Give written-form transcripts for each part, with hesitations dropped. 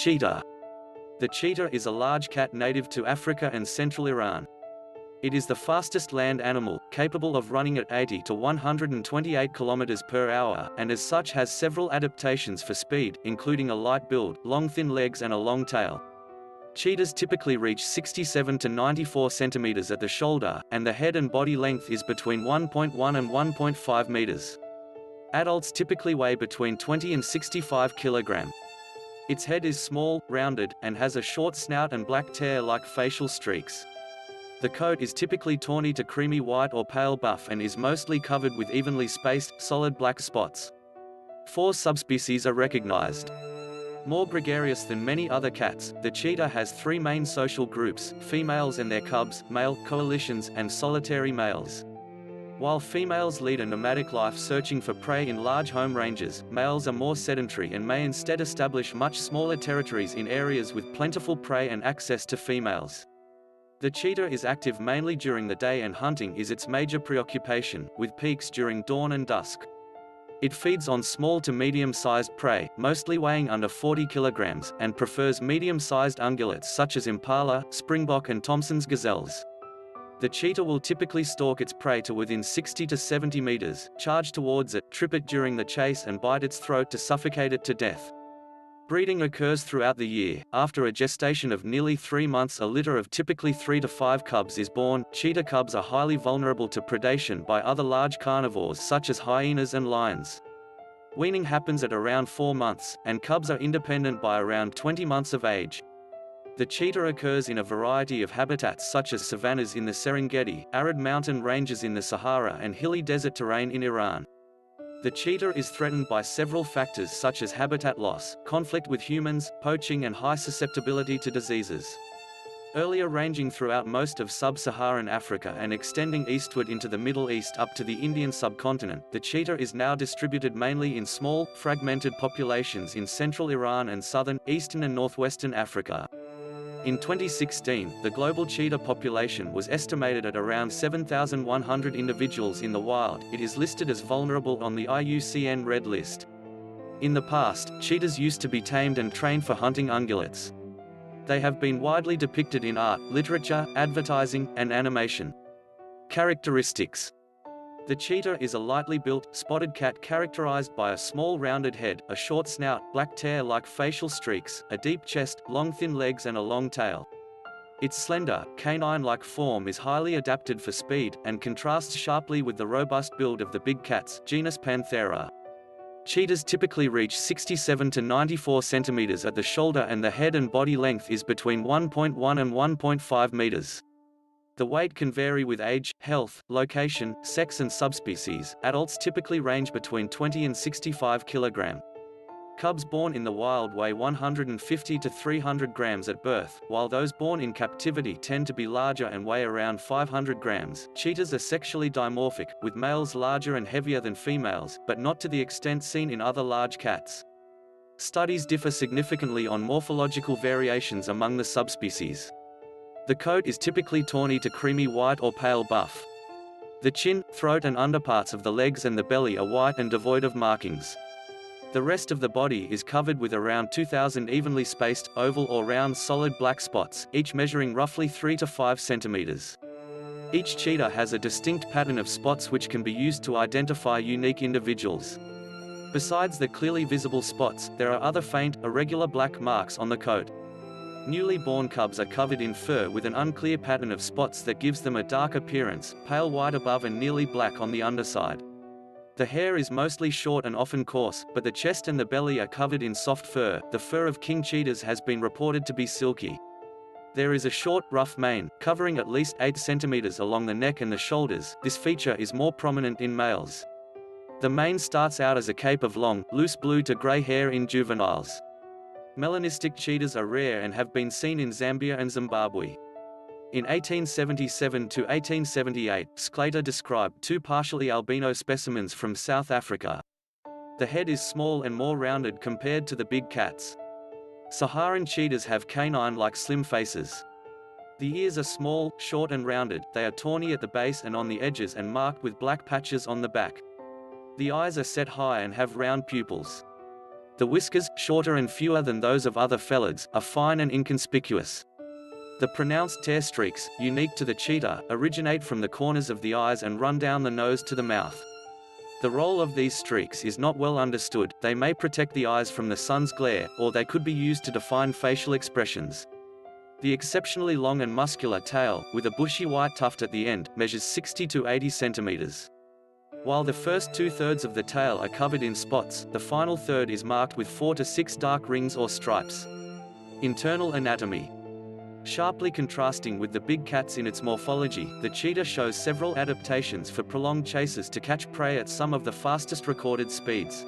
Cheetah. The cheetah is a large cat native to Africa and central Iran. It is the fastest land animal, capable of running at 80 to 128 km per hour, and as such has several adaptations for speed, including a light build, long thin legs and a long tail. Cheetahs typically reach 67 to 94 centimeters at the shoulder, and the head and body length is between 1.1 and 1.5 meters. Adults typically weigh between 20 and 65 kilograms. Its head is small, rounded, and has a short snout and black tear-like facial streaks. The coat is typically tawny to creamy white or pale buff and is mostly covered with evenly spaced, solid black spots. 4 subspecies are recognized. More gregarious than many other cats, the cheetah has 3 main social groups: females and their cubs, male coalitions, and solitary males. While females lead a nomadic life searching for prey in large home ranges, males are more sedentary and may instead establish much smaller territories in areas with plentiful prey and access to females. The cheetah is active mainly during the day, and hunting is its major preoccupation, with peaks during dawn and dusk. It feeds on small to medium-sized prey, mostly weighing under 40 kilograms, and prefers medium-sized ungulates such as impala, springbok and Thompson's gazelles. The cheetah will typically stalk its prey to within 60 to 70 meters, charge towards it, trip it during the chase and bite its throat to suffocate it to death. Breeding occurs throughout the year. After a gestation of nearly 3 months, a litter of typically 3 to 5 cubs is born. Cheetah cubs are highly vulnerable to predation by other large carnivores such as hyenas and lions. Weaning happens at around 4 months, and cubs are independent by around 20 months of age. The cheetah occurs in a variety of habitats such as savannas in the Serengeti, arid mountain ranges in the Sahara and hilly desert terrain in Iran. The cheetah is threatened by several factors such as habitat loss, conflict with humans, poaching and high susceptibility to diseases. Earlier ranging throughout most of sub-Saharan Africa and extending eastward into the Middle East up to the Indian subcontinent, the cheetah is now distributed mainly in small, fragmented populations in central Iran and southern, eastern and northwestern Africa. In 2016, the global cheetah population was estimated at around 7,100 individuals in the wild. It is listed as vulnerable on the IUCN Red List. In the past, cheetahs used to be tamed and trained for hunting ungulates. They have been widely depicted in art, literature, advertising, and animation. Characteristics: the cheetah is a lightly built, spotted cat characterized by a small rounded head, a short snout, black tear-like facial streaks, a deep chest, long thin legs and a long tail. Its slender, canine-like form is highly adapted for speed, and contrasts sharply with the robust build of the big cats, genus Panthera. Cheetahs typically reach 67 to 94 centimeters at the shoulder, and the head and body length is between 1.1 and 1.5 meters. The weight can vary with age, health, location, sex and subspecies. Adults typically range between 20 and 65 kg. Cubs born in the wild weigh 150 to 300 grams at birth, while those born in captivity tend to be larger and weigh around 500 grams. Cheetahs are sexually dimorphic, with males larger and heavier than females, but not to the extent seen in other large cats. Studies differ significantly on morphological variations among the subspecies. The coat is typically tawny to creamy white or pale buff. The chin, throat and underparts of the legs and the belly are white and devoid of markings. The rest of the body is covered with around 2,000 evenly spaced, oval or round solid black spots, each measuring roughly 3 to 5 centimeters. Each cheetah has a distinct pattern of spots which can be used to identify unique individuals. Besides the clearly visible spots, there are other faint, irregular black marks on the coat. Newly born cubs are covered in fur with an unclear pattern of spots that gives them a dark appearance, pale white above and nearly black on the underside. The hair is mostly short and often coarse, but the chest and the belly are covered in soft fur. The fur of king cheetahs has been reported to be silky. There is a short, rough mane, covering at least 8 centimeters along the neck and the shoulders. This feature is more prominent in males. The mane starts out as a cape of long, loose blue to gray hair in juveniles. Melanistic cheetahs are rare and have been seen in Zambia and Zimbabwe. In 1877 to 1878, Sclater described 2 partially albino specimens from South Africa. The head is small and more rounded compared to the big cats. Saharan cheetahs have canine-like slim faces. The ears are small, short and rounded. They are tawny at the base and on the edges and marked with black patches on the back. The eyes are set high and have round pupils. The whiskers, shorter and fewer than those of other felids, are fine and inconspicuous. The pronounced tear streaks, unique to the cheetah, originate from the corners of the eyes and run down the nose to the mouth. The role of these streaks is not well understood. They may protect the eyes from the sun's glare, or they could be used to define facial expressions. The exceptionally long and muscular tail, with a bushy white tuft at the end, measures 60 to 80 centimeters. While the first two-thirds of the tail are covered in spots, the final third is marked with 4 to 6 dark rings or stripes. Internal anatomy. Sharply contrasting with the big cats in its morphology, the cheetah shows several adaptations for prolonged chases to catch prey at some of the fastest recorded speeds.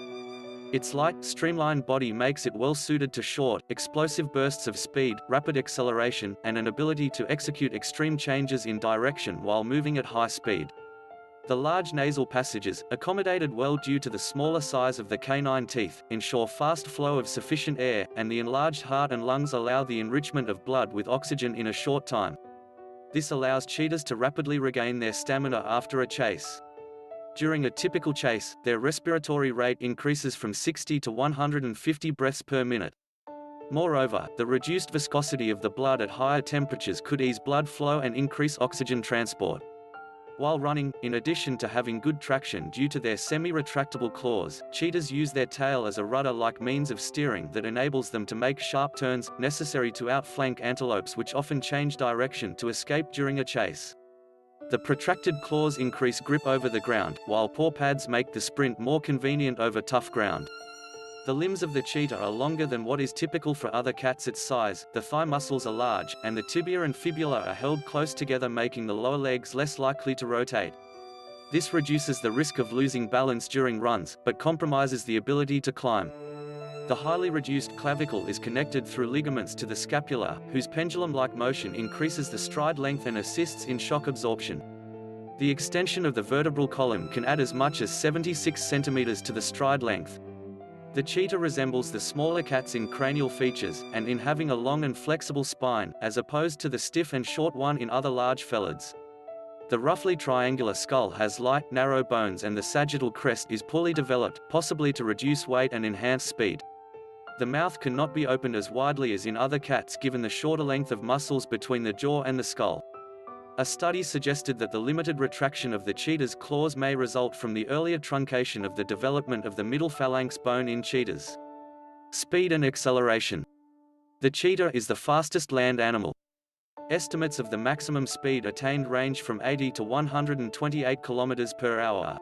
Its light, streamlined body makes it well suited to short, explosive bursts of speed, rapid acceleration, and an ability to execute extreme changes in direction while moving at high speed. The large nasal passages, accommodated well due to the smaller size of the canine teeth, ensure fast flow of sufficient air, and the enlarged heart and lungs allow the enrichment of blood with oxygen in a short time. This allows cheetahs to rapidly regain their stamina after a chase. During a typical chase, their respiratory rate increases from 60 to 150 breaths per minute. Moreover, the reduced viscosity of the blood at higher temperatures could ease blood flow and increase oxygen transport. While running, in addition to having good traction due to their semi-retractable claws, cheetahs use their tail as a rudder-like means of steering that enables them to make sharp turns, necessary to outflank antelopes which often change direction to escape during a chase. The protracted claws increase grip over the ground, while paw pads make the sprint more convenient over tough ground. The limbs of the cheetah are longer than what is typical for other cats its size, the thigh muscles are large, and the tibia and fibula are held close together, making the lower legs less likely to rotate. This reduces the risk of losing balance during runs, but compromises the ability to climb. The highly reduced clavicle is connected through ligaments to the scapula, whose pendulum-like motion increases the stride length and assists in shock absorption. The extension of the vertebral column can add as much as 76 centimeters to the stride length. The cheetah resembles the smaller cats in cranial features, and in having a long and flexible spine, as opposed to the stiff and short one in other large felids. The roughly triangular skull has light, narrow bones, and the sagittal crest is poorly developed, possibly to reduce weight and enhance speed. The mouth cannot be opened as widely as in other cats given the shorter length of muscles between the jaw and the skull. A study suggested that the limited retraction of the cheetah's claws may result from the earlier truncation of the development of the middle phalanx bone in cheetahs. Speed and acceleration. The cheetah is the fastest land animal. Estimates of the maximum speed attained range from 80 to 128 km per hour.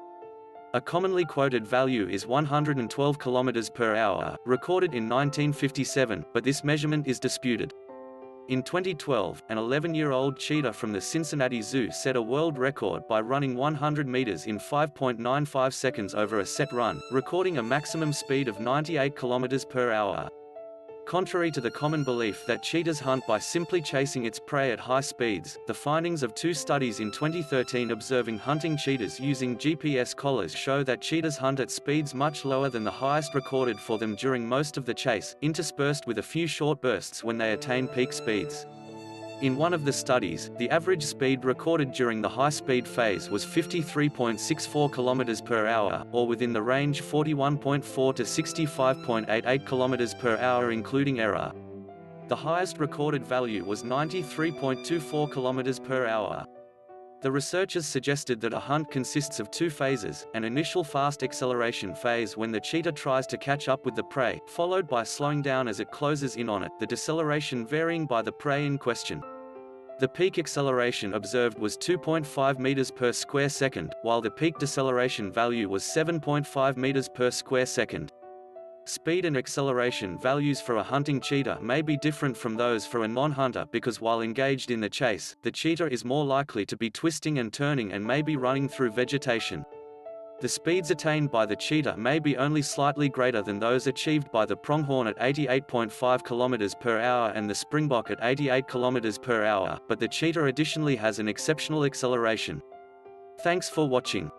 A commonly quoted value is 112 km per hour, recorded in 1957, but this measurement is disputed. In 2012, an 11-year-old cheetah from the Cincinnati Zoo set a world record by running 100 meters in 5.95 seconds over a set run, recording a maximum speed of 98 kilometers per hour. Contrary to the common belief that cheetahs hunt by simply chasing its prey at high speeds, the findings of 2 studies in 2013 observing hunting cheetahs using GPS collars show that cheetahs hunt at speeds much lower than the highest recorded for them during most of the chase, interspersed with a few short bursts when they attain peak speeds. In one of the studies, the average speed recorded during the high-speed phase was 53.64 km per hour, or within the range 41.4 to 65.88 km per hour including error. The highest recorded value was 93.24 km per hour. The researchers suggested that a hunt consists of 2 phases, an initial fast acceleration phase when the cheetah tries to catch up with the prey, followed by slowing down as it closes in on it, the deceleration varying by the prey in question. The peak acceleration observed was 2.5 meters per square second, while the peak deceleration value was 7.5 meters per square second. Speed and acceleration values for a hunting cheetah may be different from those for a non-hunter because while engaged in the chase, the cheetah is more likely to be twisting and turning and may be running through vegetation. The speeds attained by the cheetah may be only slightly greater than those achieved by the pronghorn at 88.5 km per hour and the springbok at 88 km per hour, but the cheetah additionally has an exceptional acceleration. Thanks for watching.